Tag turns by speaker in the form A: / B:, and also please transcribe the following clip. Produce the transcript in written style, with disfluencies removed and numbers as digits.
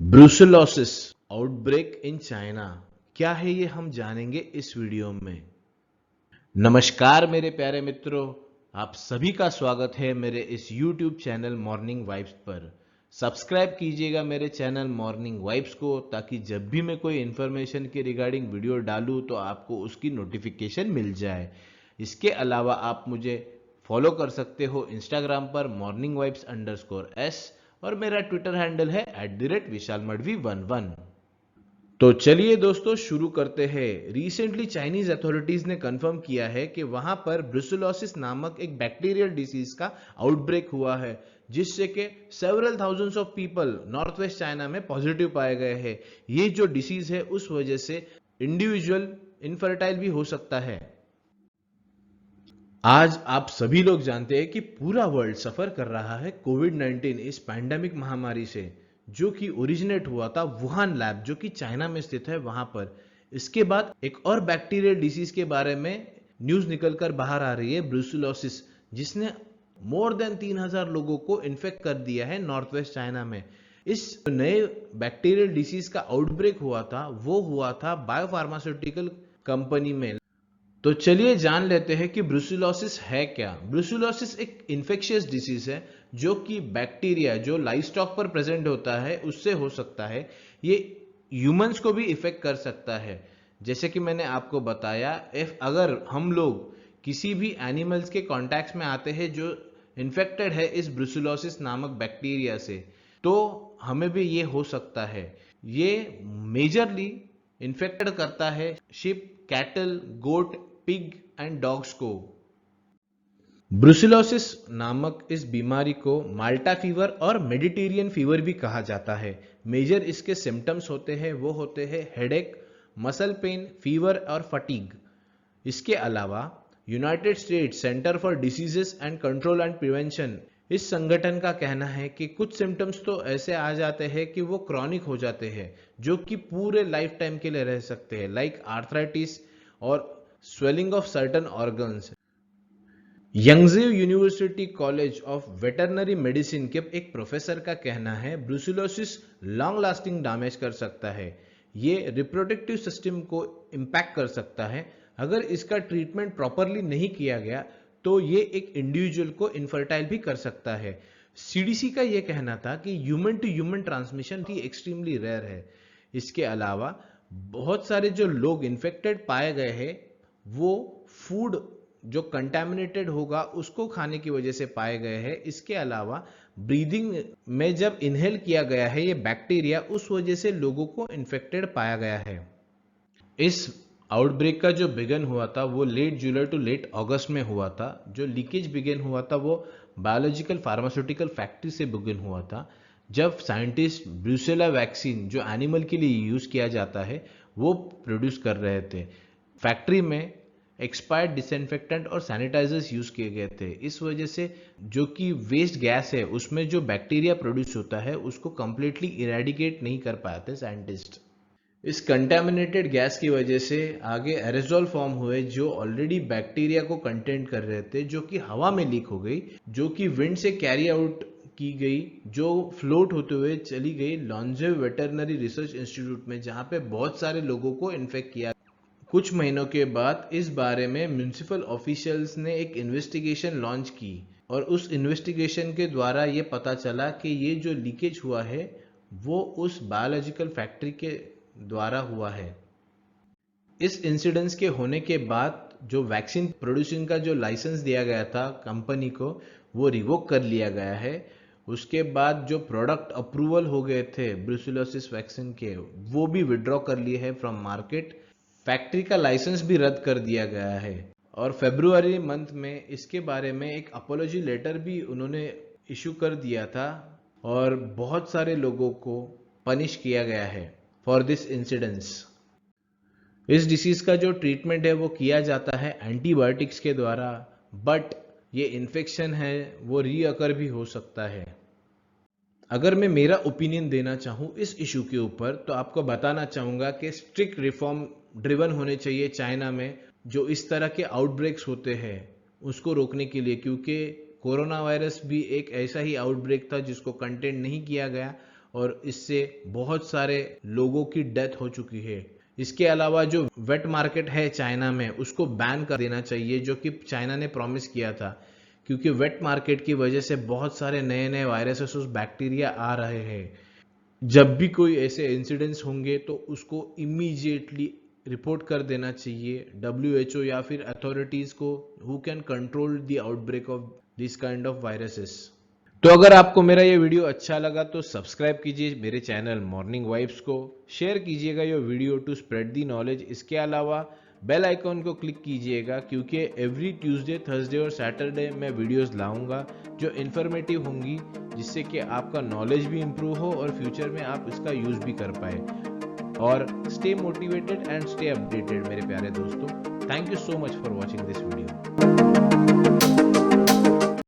A: Brucellosis outbreak in China क्या है ये हम जानेंगे इस वीडियो में। नमस्कार मेरे प्यारे मित्रों, आप सभी का स्वागत है मेरे इस YouTube चैनल मॉर्निंग वाइब्स पर। सब्सक्राइब कीजिएगा मेरे चैनल मॉर्निंग वाइब्स को, ताकि जब भी मैं कोई इन्फॉर्मेशन के रिगार्डिंग वीडियो डालूं तो आपको उसकी नोटिफिकेशन मिल जाए। इसके अलावा आप मुझे फॉलो कर सकते हो इंस्टाग्राम पर morningvibes_s और मेरा ट्विटर हैंडल है @vishalmadvi11। तो चलिए दोस्तों शुरू करते हैं। रिसेंटली चाइनीज अथॉरिटीज ने कंफर्म किया है कि वहां पर ब्रुसेलोसिस नामक एक बैक्टीरियल डिसीज का आउटब्रेक हुआ है, जिससे कि several thousands of people north west China में पॉजिटिव पाए गए हैं। ये जो डिसीज है उस वजह से इंडिविजुअल इनफर्टाइल भी हो सकता है। आज आप सभी लोग जानते हैं कि पूरा वर्ल्ड सफर कर रहा है कोविड-19 इस पैंडेमिक महामारी से, जो कि ओरिजिनेट हुआ था वुहान लैब, जो कि चाइना में स्थित है वहां पर। इसके बाद एक और बैक्टीरियल डिसीज के बारे में न्यूज निकलकर बाहर आ रही है, ब्रुसेलोसिस, जिसने मोर देन 3000 लोगों को इन्फेक्ट कर दिया है नॉर्थ वेस्ट चाइना में। इस नए बैक्टीरियल डिसीज का आउटब्रेक हुआ था, वो हुआ था बायोफार्मास्यूटिकल कंपनी में। तो चलिए जान लेते हैं कि ब्रुसेलोसिस है क्या। ब्रुसेलोसिस एक इन्फेक्शियस डिसीज है जो कि बैक्टीरिया जो लाइवस्टॉक पर प्रेजेंट होता है उससे हो सकता है। ये ह्यूमंस को भी इफेक्ट कर सकता है। जैसे कि मैंने आपको बताया, इफ अगर हम लोग किसी भी एनिमल्स के कॉन्टैक्ट में आते हैं जो इन्फेक्टेड है इस ब्रुसेलोसिस नामक बैक्टीरिया से, तो हमें भी ये हो सकता है। ये मेजरली इन्फेक्टेड करता है sheep, cattle, goat, pig and dogs को। ब्रुसेलोसिस नामक इस बीमारी को माल्टा फीवर और मेडिटेरियन फीवर भी कहा जाता है। मेजर इसके सिम्टम्स होते हैं, वो होते हैं हेडेक, मसल पेन, फीवर और फटीग। इसके अलावा United states centre for diseases and control and prevention, इस संगठन का कहना है कि कुछ सिम्टम्स तो ऐसे आ जाते हैं कि वो क्रॉनिक हो जाते हैं, जो कि पूरे लाइफ टाइम के लिए रह सकते हैं, लाइक आर्थराइटिस और स्वेलिंग ऑफ सर्टन ऑर्गन्स। यंगजे university college of veterinary medicine के एक प्रोफेसर का कहना है ब्रुसेलोसिस लॉन्ग लास्टिंग डैमेज कर सकता है। ये रिप्रोडक्टिव सिस्टम को इम्पैक्ट कर सकता है। अगर इसका ट्रीटमेंट प्रॉपरली नहीं किया गया तो ये एक इंडिविजुअल को इनफर्टाइल भी कर सकता है। सीडीसी का यह कहना था कि ह्यूमन टू ह्यूमन ट्रांसमिशन भी एक्सट्रीमली रेयर है। इसके अलावा बहुत सारे जो लोग इन्फेक्टेड पाए गए हैं वो फूड जो कंटामिनेटेड होगा उसको खाने की वजह से पाए गए हैं। इसके अलावा ब्रीदिंग में जब इनहेल किया गया है ये बैक्टीरिया, उस वजह से लोगों को इन्फेक्टेड पाया गया है। इस आउटब्रेक का जो बिगन हुआ था वो लेट जुलाई टू लेट अगस्त में हुआ था। जो लीकेज बिगन हुआ था वो बायोलॉजिकल फार्मास्यूटिकल फैक्ट्री से बिगन हुआ था, जब साइंटिस्ट ब्रूसेला वैक्सीन जो एनिमल के लिए यूज किया जाता है वो प्रोड्यूस कर रहे थे। फैक्ट्री में एक्सपायर्ड डिसइंफेक्टेंट और सैनिटाइजर्स यूज किए गए थे। इस वजह से जो कि वेस्ट गैस है उसमें जो बैक्टीरिया प्रोड्यूस होता है उसको कंप्लीटली इरेडिकेट नहीं कर पाते साइंटिस्ट। इस कंटेमिनेटेड गैस की वजह से आगे एरेजोल फॉर्म हुए जो ऑलरेडी बैक्टीरिया को कंटेंट कर रहे थे, जो कि हवा में लीक हो गई, जो कि विंड से कैरी आउट की गई, जो फ्लोट होते हुए चली गई लॉन्जेव वेटरनरी रिसर्च इंस्टीट्यूट में, जहां पे बहुत सारे लोगों को इन्फेक्ट किया। कुछ महीनों के बाद इस बारे में म्युनिसिपल ऑफिशियल्स ने एक इन्वेस्टिगेशन लॉन्च की और उस इन्वेस्टिगेशन के द्वारा ये पता चला कि ये जो लीकेज हुआ है वो उस बायोलॉजिकल फैक्ट्री के द्वारा हुआ है। इस इंसिडेंस के होने के बाद जो वैक्सीन प्रोड्यूसिंग का जो लाइसेंस दिया गया था कंपनी को वो रिवोक कर लिया गया है। उसके बाद जो प्रोडक्ट अप्रूवल हो गए थे ब्रुसेलोसिस वैक्सीन के वो भी विड्रॉ कर लिए हैं फ्रॉम मार्केट। फैक्ट्री का लाइसेंस भी रद्द कर दिया गया है और फरवरी मंथ में इसके बारे में एक अपोलॉजी लेटर भी उन्होंने इशू कर दिया था और बहुत सारे लोगों को पनिश किया गया है फॉर दिस इंसिडेंस। इस डिसीज का जो ट्रीटमेंट है वो किया जाता है एंटीबायोटिक्स के द्वारा, बट ये इन्फेक्शन है वो रीअकर भी हो सकता है। अगर मैं मेरा ओपिनियन देना चाहूँ इस इशू के ऊपर तो आपको बताना चाहूँगा कि स्ट्रिक्ट रिफॉर्म ड्रिवन होने चाहिए चाइना में जो इस तरह के आउटब्रेक्स होते हैं उसको रोकने के लिए, क्योंकि कोरोना वायरस भी एक ऐसा ही आउटब्रेक था जिसको कंटेन नहीं किया गया और इससे बहुत सारे लोगों की डेथ हो चुकी है। इसके अलावा जो वेट मार्केट है चाइना में, उसको बैन कर देना चाहिए, जो कि चाइना ने प्रॉमिस किया था, क्योंकि वेट मार्केट की वजह से बहुत सारे नए नए वायरसेस और बैक्टीरिया आ रहे हैं। जब भी कोई ऐसे इंसिडेंट्स होंगे तो उसको इमीडिएटली रिपोर्ट कर देना चाहिए WHO या फिर अथॉरिटीज को, who can control the outbreak of this kind of viruses. तो अगर आपको मेरा ये वीडियो अच्छा लगा तो सब्सक्राइब कीजिए मेरे चैनल मॉर्निंग वाइब्स को, शेयर कीजिएगा ये video to spread the knowledge. इसके अलावा बेल आइकॉन को क्लिक कीजिएगा, क्योंकि एवरी ट्यूसडे, थर्सडे और सैटरडे मैं वीडियोस लाऊंगा जो इन्फॉर्मेटिव होंगी, जिससे कि आपका नॉलेज भी इम्प्रूव हो और फ्यूचर में आप इसका यूज भी कर पाए। और stay motivated and stay updated मेरे प्यारे दोस्तों। Thank you so much for watching this video.